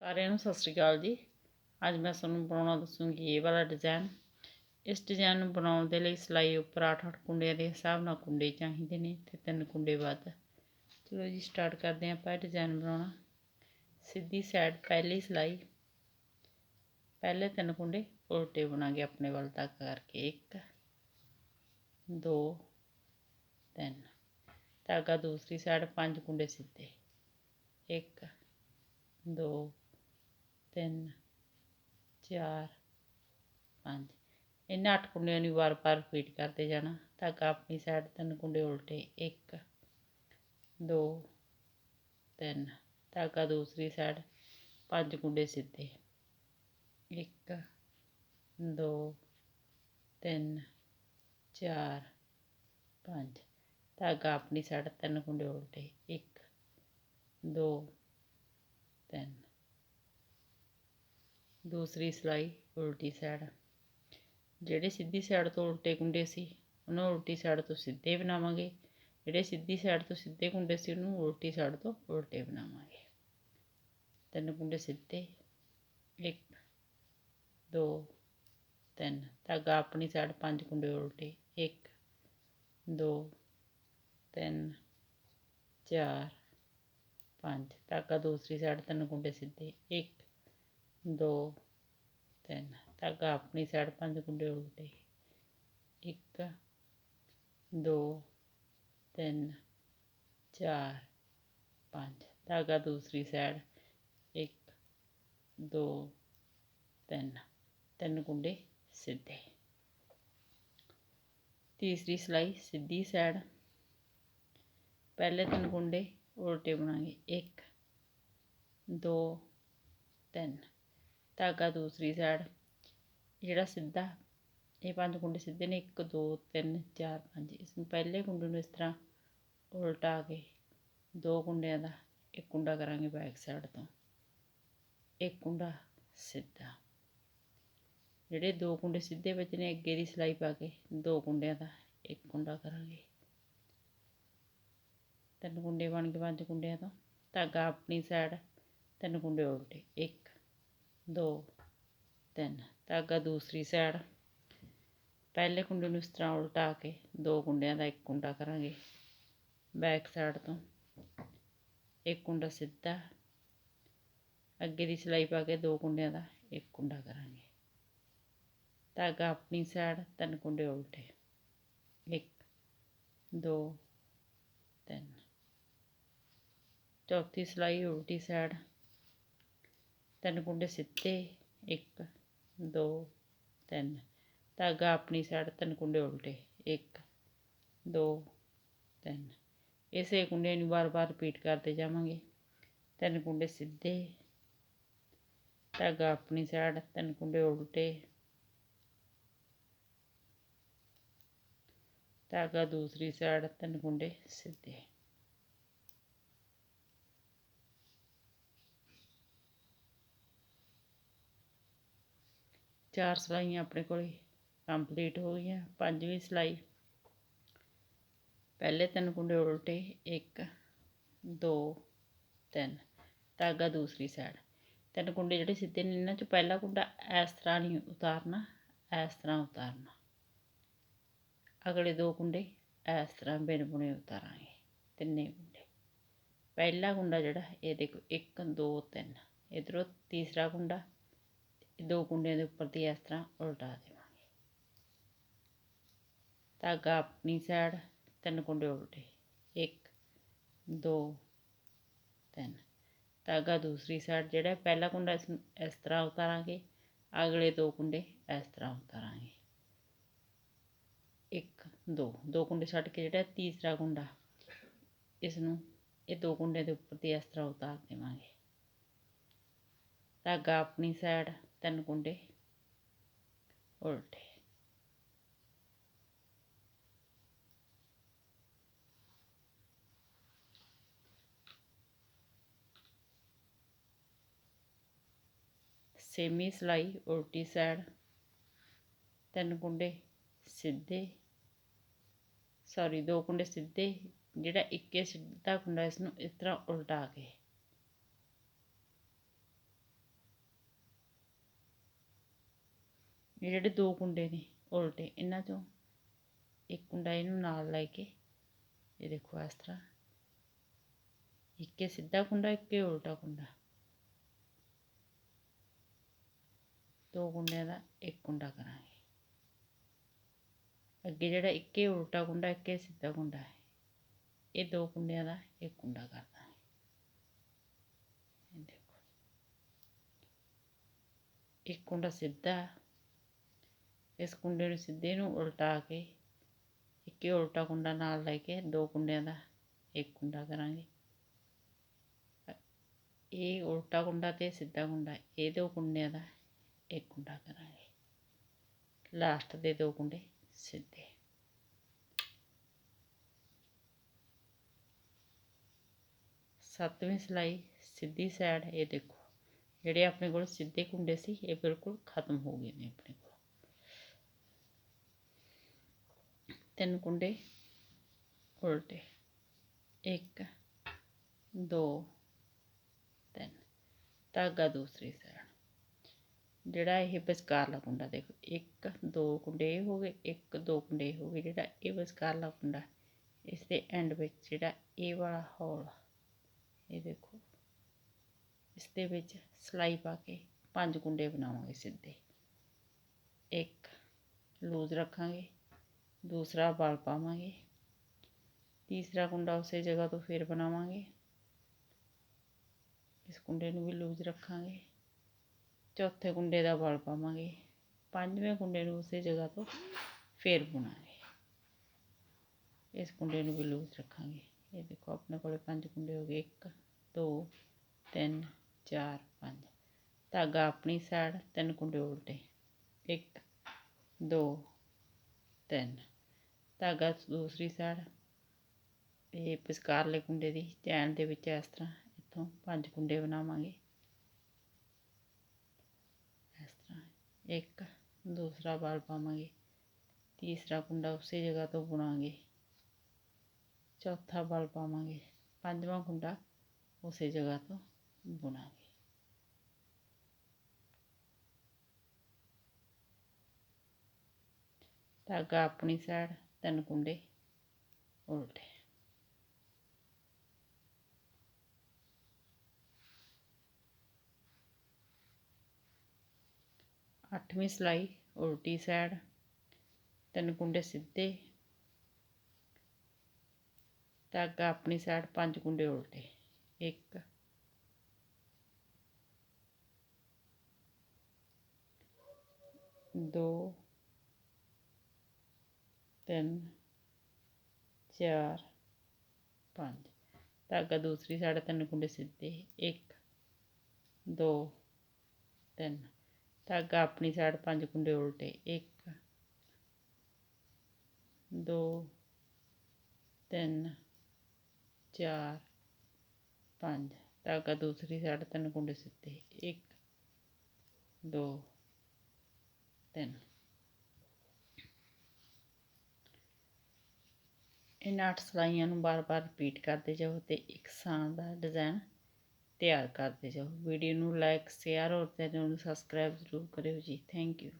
ਸਾਰਿਆਂ ਨੂੰ ਸਤਿ ਸ਼੍ਰੀ ਅਕਾਲ ਜੀ। ਅੱਜ ਮੈਂ ਤੁਹਾਨੂੰ ਬਣਾਉਣਾ ਦੱਸੂਗੀ ਇਹ ਵਾਲਾ ਡਿਜ਼ਾਈਨ। ਇਸ ਡਿਜ਼ਾਈਨ ਨੂੰ ਬਣਾਉਣ ਦੇ ਲਈ ਸਿਲਾਈ ਉੱਪਰ 8 ਕੁੰਡਿਆਂ ਦੇ ਹਿਸਾਬ ਨਾਲ ਕੁੰਡੇ ਚਾਹੀਦੇ ਨੇ ਤੇ 3 ਕੁੰਡੇ ਵੱਧ। ਚਲੋ ਜੀ ਸਟਾਰਟ ਕਰਦੇ ਹਾਂ ਆਪਾਂ ਡਿਜ਼ਾਈਨ ਬਣਾਉਣਾ। ਸਿੱਧੀ ਸਾਈਡ ਪਹਿਲੀ ਸਿਲਾਈ, ਪਹਿਲੇ 3 ਕੁੰਡੇ ਉਲਟੇ ਬਣਾਂਗੇ ਆਪਣੇ ਵੱਲ ਤੱਕ ਕਰਕੇ 1 2 3। ਧਾਗਾ ਦੂਸਰੀ ਸਾਈਡ 5 ਕੁੰਡੇ ਸਿੱਧੇ 1 2 3 4 5। ਇਹਨਾਂ 8 ਕੁੰਡਿਆਂ ਨੂੰ ਵਾਰ-ਵਾਰ ਰਿਪੀਟ ਕਰਦੇ ਜਾਣਾ। ਧਾਗਾ ਆਪਣੀ ਸਾਈਡ 3 ਕੁੰਡੇ ਉਲਟੇ 1 2 3। ਧਾਗਾ ਦੂਸਰੀ ਸਾਈਡ 5 ਕੁੰਡੇ ਸਿੱਧੇ 1 2 3 4 5। ਧਾਗਾ ਆਪਣੀ ਸਾਈਡ 3 ਕੁੰਡੇ ਉਲਟੇ 1 2 3। ਦੂਸਰੀ ਸਿਲਾਈ ਉਲਟੀ ਸਾਈਡ, ਜਿਹੜੇ ਸਿੱਧੀ ਸਾਈਡ ਤੋਂ ਉਲਟੇ ਕੁੰਡੇ ਸੀ ਉਹਨੂੰ ਉਲਟੀ ਸਾਈਡ ਤੋਂ ਸਿੱਧੇ ਬਣਾਵਾਂਗੇ, ਜਿਹੜੇ ਸਿੱਧੀ ਸਾਈਡ ਤੋਂ ਸਿੱਧੇ ਕੁੰਡੇ ਸੀ ਉਹਨੂੰ ਉਲਟੀ ਸਾਈਡ ਤੋਂ ਉਲਟੇ ਬਣਾਵਾਂਗੇ। 3 ਕੁੰਡੇ ਸਿੱਧੇ 1 2 3। ਧਾਗਾ ਆਪਣੀ ਸਾਈਡ 5 ਕੁੰਡੇ ਉਲਟੇ 1 2 3 4 5। ਧਾਗਾ ਦੂਸਰੀ ਸਾਈਡ 3 ਕੁੰਡੇ ਸਿੱਧੇ 1 2 3। ਧਾਗਾ ਆਪਣੀ ਸਾਈਡ 5 ਕੁੰਡੇ ਉਲਟੇ 1 2 3 4 5। ਧਾਗਾ ਦੂਸਰੀ ਸਾਈਡ 1 2 3 3 ਕੁੰਡੇ ਸਿੱਧੇ। ਤੀਸਰੀ ਸਿਲਾਈ ਸਿੱਧੀ ਸਾਈਡ, ਪਹਿਲੇ 3 ਕੁੰਡੇ ਉਲਟੇ ਬਣਾਂਗੇ 1 2 3। ਧਾਗਾ ਦੂਸਰੀ ਸਾਈਡ ਜਿਹੜਾ ਸਿੱਧਾ, ਇਹ 5 ਕੁੰਡੇ ਸਿੱਧੇ ਨੇ 1 2 3 4 5। ਇਸ ਨੂੰ ਪਹਿਲੇ ਕੁੰਡੇ ਨੂੰ ਇਸ ਤਰ੍ਹਾਂ ਉਲਟਾ ਕੇ 2 ਕੁੰਡਿਆਂ ਦਾ ਇੱਕ ਕੁੰਡਾ ਕਰਾਂਗੇ ਬੈਕ ਸਾਈਡ ਤੋਂ, ਇੱਕ ਕੁੰਡਾ ਸਿੱਧਾ। ਜਿਹੜੇ 2 ਕੁੰਡੇ ਸਿੱਧੇ ਬਚੇ ਨੇ ਅੱਗੇ ਦੀ ਸਿਲਾਈ ਪਾ ਕੇ 2 ਕੁੰਡਿਆਂ ਦਾ ਇੱਕ ਕੁੰਡਾ ਕਰਾਂਗੇ। 3 ਕੁੰਡੇ ਬਣ ਗਏ 5 ਕੁੰਡਿਆਂ ਤੋਂ। ਧਾਗਾ ਆਪਣੀ ਸਾਈਡ 3 ਕੁੰਡੇ ਉਲਟੇ 1 2 3। ਧਾਗਾ ਦੂਸਰੀ ਸਾਈਡ ਪਹਿਲੇ ਕੁੰਡੇ ਨੂੰ ਇਸ ਤਰ੍ਹਾਂ ਉਲਟਾ ਕੇ 2 ਕੁੰਡਿਆਂ ਦਾ ਇੱਕ ਕੁੰਡਾ ਕਰਾਂਗੇ ਬੈਕ ਸਾਈਡ ਤੋਂ, ਇੱਕ ਕੁੰਡਾ ਸਿੱਧਾ। ਅੱਗੇ ਦੀ ਸਿਲਾਈ ਪਾ ਕੇ 2 ਕੁੰਡਿਆਂ ਦਾ ਇੱਕ ਕੁੰਡਾ ਕਰਾਂਗੇ। ਧਾਗਾ ਆਪਣੀ ਸਾਈਡ 3 ਕੁੰਡੇ ਉਲਟੇ 1 2 3। ਚੌਥੀ ਸਿਲਾਈ ਉਲਟੀ ਸਾਈਡ 3 ਕੁੰਡੇ ਸਿੱਧੇ 1 2 3। ਧਾਗਾ ਆਪਣੀ ਸਾਈਡ 3 ਕੁੰਡੇ ਉਲਟੇ 1 2 3। ਇਸੇ ਕੁੰਡੇ ਨੂੰ ਵਾਰ-ਵਾਰ ਰਿਪੀਟ ਕਰਦੇ ਜਾਵਾਂਗੇ। 3 ਕੁੰਡੇ ਸਿੱਧੇ, ਧਾਗਾ ਆਪਣੀ ਸਾਈਡ 3 ਕੁੰਡੇ ਉਲਟੇ, ਧਾਗਾ ਦੂਸਰੀ ਸਾਈਡ 3 ਕੁੰਡੇ ਸਿੱਧੇ। ਚਾਰ ਸਿਲਾਈਆਂ ਆਪਣੇ ਕੋਲ ਕੰਪਲੀਟ ਹੋ ਗਈਆਂ। ਪੰਜਵੀਂ ਸਿਲਾਈ ਪਹਿਲੇ 3 ਕੁੰਡੇ ਉਲਟੇ 1 2 3। ਧਾਗਾ ਦੂਸਰੀ ਸਾਈਡ 3 ਕੁੰਡੇ ਜਿਹੜੇ ਸਿੱਧੇ ਨੇ ਇਹਨਾਂ 'ਚ ਪਹਿਲਾ ਕੁੰਡਾ ਇਸ ਤਰ੍ਹਾਂ ਨਹੀਂ ਉਤਾਰਨਾ, ਇਸ ਤਰ੍ਹਾਂ ਉਤਾਰਨਾ। ਅਗਲੇ 2 ਕੁੰਡੇ ਇਸ ਤਰ੍ਹਾਂ ਬਿਨ ਬੁਣੇ ਉਤਾਰਾਂਗੇ। ਤਿੰਨੇ ਕੁੰਡੇ, ਪਹਿਲਾ ਕੁੰਡਾ ਜਿਹੜਾ ਇਹ ਦੇਖੋ 1 2 3। ਇੱਧਰੋਂ ਤੀਸਰਾ ਕੁੰਡਾ 2 ਕੁੰਡਿਆਂ ਦੇ ਉੱਪਰ ਦੀ ਇਸ ਤਰ੍ਹਾਂ ਉਲਟਾ ਦੇਵਾਂਗੇ। ਧਾਗਾ ਆਪਣੀ ਸਾਈਡ 3 ਕੁੰਡੇ ਉਲਟੇ 1 2 3। ਧਾਗਾ ਦੂਸਰੀ ਸਾਈਡ ਜਿਹੜਾ ਪਹਿਲਾ ਕੁੰਡਾ ਇਸ ਤਰ੍ਹਾਂ ਉਤਾਰਾਂਗੇ, ਅਗਲੇ 2 ਕੁੰਡੇ ਇਸ ਤਰ੍ਹਾਂ ਉਤਾਰਾਂਗੇ। 1 2 2 ਕੁੰਡੇ ਛੱਡ ਕੇ ਜਿਹੜਾ ਤੀਸਰਾ ਕੁੰਡਾ ਇਸ ਨੂੰ ਇਹ 2 ਕੁੰਡਿਆਂ ਦੇ ਉੱਪਰ ਦੀ ਇਸ ਤਰ੍ਹਾਂ ਉਤਾਰ ਦੇਵਾਂਗੇ। ਧਾਗਾ ਆਪਣੀ ਸਾਈਡ 3 ਕੁੰਡੇ ਉਲਟੇ। ਛੇਵੀਂ ਸਿਲਾਈ ਉਲਟੀ ਸਾਈਡ 3 ਕੁੰਡੇ ਸਿੱਧੇ, 2 ਕੁੰਡੇ ਸਿੱਧੇ, ਜਿਹੜਾ ਇੱਕੇ ਸਿੱਧਾ ਕੁੰਡਾ ਇਸ ਨੂੰ ਇਸ ਤਰ੍ਹਾਂ ਉਲਟਾ ਕੇ ਇਹ ਜਿਹੜੇ ਦੋ ਕੁੰਡੇ ਨੇ ਉਲਟੇ, ਇਹਨਾਂ ਚੋਂ ਇੱਕ ਕੁੰਡਾ ਇਹਨੂੰ ਨਾਲ ਲੈ ਕੇ ਇਹ ਦੇਖੋ ਇਸ ਤਰ੍ਹਾਂ, ਇੱਕੇ ਸਿੱਧਾ ਕੁੰਡਾ ਇੱਕੇ ਉਲਟਾ ਕੁੰਡਾ, ਦੋ ਕੁੰਡਿਆਂ ਦਾ ਇੱਕ ਕੁੰਡਾ ਕਰਾਂਗੇ। ਅੱਗੇ ਜਿਹੜਾ ਇੱਕੇ ਉਲਟਾ ਕੁੰਡਾ ਇੱਕੇ ਸਿੱਧਾ ਕੁੰਡਾ ਹੈ, ਇਹ ਦੋ ਕੁੰਡਿਆਂ ਦਾ ਇੱਕ ਕੁੰਡਾ ਕਰ ਦਾਂਗੇ। ਇਹ ਦੇਖੋ ਇੱਕ ਕੁੰਡਾ ਸਿੱਧਾ, ਇਸ ਕੁੰਡੇ ਨੂੰ ਸਿੱਧੇ ਨੂੰ ਉਲਟਾ ਕੇ ਇੱਕੇ ਉਲਟਾ ਕੁੰਡਾ ਨਾਲ ਲੈ ਕੇ ਦੋ ਕੁੰਡਿਆਂ ਦਾ ਇੱਕ ਕੁੰਡਾ ਕਰਾਂਗੇ। ਇਹ ਉਲਟਾ ਕੁੰਡਾ ਤੇ ਸਿੱਧਾ ਕੁੰਡਾ, ਇਹ ਦੋ ਕੁੰਡਿਆਂ ਦਾ ਇੱਕ ਕੁੰਡਾ ਕਰਾਂਗੇ। ਲਾਸਟ ਦੇ ਦੋ ਕੁੰਡੇ ਸਿੱਧੇ। ਸੱਤਵੀਂ ਸਿਲਾਈ ਸਿੱਧੀ ਸਾਈਡ, ਇਹ ਦੇਖੋ ਜਿਹੜੇ ਆਪਣੇ ਕੋਲ ਸਿੱਧੇ ਕੁੰਡੇ ਸੀ ਇਹ ਬਿਲਕੁਲ ਖਤਮ ਹੋ ਗਏ ਨੇ ਆਪਣੇ ਕੋਲ। ਤਿੰਨ ਕੁੰਡੇ ਉਲਟੇ, ਇੱਕ ਦੋ ਤਿੰਨ, ਧਾਗਾ ਦੂਸਰੀ ਸਾਈਡ, ਜਿਹੜਾ ਇਹ ਵਿਚਕਾਰਲਾ ਕੁੰਡਾ ਦੇਖੋ ਇੱਕ ਦੋ ਕੁੰਡੇ ਇਹ ਹੋ ਗਏ, ਇੱਕ ਦੋ ਕੁੰਡੇ ਇਹ ਹੋ ਗਏ, ਜਿਹੜਾ ਇਹ ਵਿਚਕਾਰਲਾ ਕੁੰਡਾ ਇਸ ਦੇ ਐਂਡ ਵਿੱਚ ਜਿਹੜਾ ਇਹ ਵਾਲਾ ਹੋਲ, ਇਹ ਦੇਖੋ ਇਸ ਦੇ ਵਿੱਚ ਸਿਲਾਈ ਪਾ ਕੇ 5 ਕੁੰਡੇ ਬਣਾਵਾਂਗੇ ਸਿੱਧੇ। ਇੱਕ ਲੂਜ਼ ਰੱਖਾਂਗੇ, ਦੂਸਰਾ ਵਲ ਪਾਵਾਂਗੇ, ਤੀਸਰਾ ਕੁੰਡਾ ਉਸੇ ਜਗ੍ਹਾ ਤੋਂ ਫਿਰ ਬਣਾਵਾਂਗੇ, ਇਸ ਕੁੰਡੇ ਨੂੰ ਵੀ ਲੂਜ਼ ਰੱਖਾਂਗੇ, ਚੌਥੇ ਕੁੰਡੇ ਦਾ ਵਲ ਪਾਵਾਂਗੇ, ਪੰਜਵੇਂ ਕੁੰਡੇ ਨੂੰ ਉਸੇ ਜਗ੍ਹਾ ਤੋਂ ਫਿਰ ਬੁਣਾਂਗੇ, ਇਸ ਕੁੰਡੇ ਨੂੰ ਵੀ ਲੂਜ਼ ਰੱਖਾਂਗੇ। ਇਹ ਦੇਖੋ ਆਪਣੇ ਕੋਲ 5 ਕੁੰਡੇ ਹੋ ਗਏ, 1 2 3 4 5। ਧਾਗਾ ਆਪਣੀ ਸਾਈਡ, 3 ਕੁੰਡੇ ਉਲਟੇ, 1 2 3, ਧਾਗਾ ਦੂਸਰੀ ਸਾਈਡ, ਇਹ ਵਿਚਕਾਰਲੇ ਕੁੰਡੇ ਦੀ ਚੈਨ ਦੇ ਵਿੱਚ ਇਸ ਤਰ੍ਹਾਂ ਇੱਥੋਂ 5 ਕੁੰਡੇ ਬਣਾਵਾਂਗੇ, ਇਸ ਤਰ੍ਹਾਂ ਇੱਕ, ਦੂਸਰਾ ਵਲ ਪਾਵਾਂਗੇ, ਤੀਸਰਾ ਕੁੰਡਾ ਉਸੇ ਜਗ੍ਹਾ ਤੋਂ ਬੁਣਾਂਗੇ, ਚੌਥਾ ਵਲ ਪਾਵਾਂਗੇ, ਪੰਜਵਾਂ ਕੁੰਡਾ ਉਸੇ ਜਗ੍ਹਾ ਤੋਂ ਬੁਣਾਂਗੇ। ਧਾਗਾ ਆਪਣੀ ਸਾਈਡ, 3 ਕੁੰਡੇ ਉਲਟੇ। ਅੱਠਵੀਂ ਸਿਲਾਈ ਉਲਟੀ ਸਾਈਡ, 3 ਕੁੰਡੇ ਸਿੱਧੇ, ਧਾਗਾ ਆਪਣੀ ਸਾਈਡ, 5 ਕੁੰਡੇ ਉਲਟੇ, 1 2 3 4 5, ਧਾਗਾ ਦੂਸਰੀ ਸਾਈਡ, 3 ਕੁੰਡੇ ਸਿੱਧੇ, 1 2 3, ਧਾਗਾ ਆਪਣੀ ਸਾਈਡ, 5 ਕੁੰਡੇ ਉਲਟੇ, 1 2 3 4 5, ਧਾਗਾ ਦੂਸਰੀ ਸਾਈਡ, 3 ਕੁੰਡੇ ਸਿੱਧੇ, 1 2 3। ਇਹਨਾਂ 8 ਸਿਲਾਈਆਂ ਨੂੰ ਬਾਰ-ਬਾਰ ਰਿਪੀਟ ਕਰਦੇ ਜਾਓ ਤੇ ਇੱਕ ਸ਼ਾਨਦਾਰ ਡਿਜ਼ਾਈਨ ਤਿਆਰ ਕਰਦੇ ਜਾਓ। ਵੀਡੀਓ ਨੂੰ ਲਾਈਕ, ਸ਼ੇਅਰ ਔਰ ਚੈਨਲ ਨੂੰ ਸਬਸਕ੍ਰਾਈਬ ਜ਼ਰੂਰ ਕਰਿਓ ਜੀ। Thank you.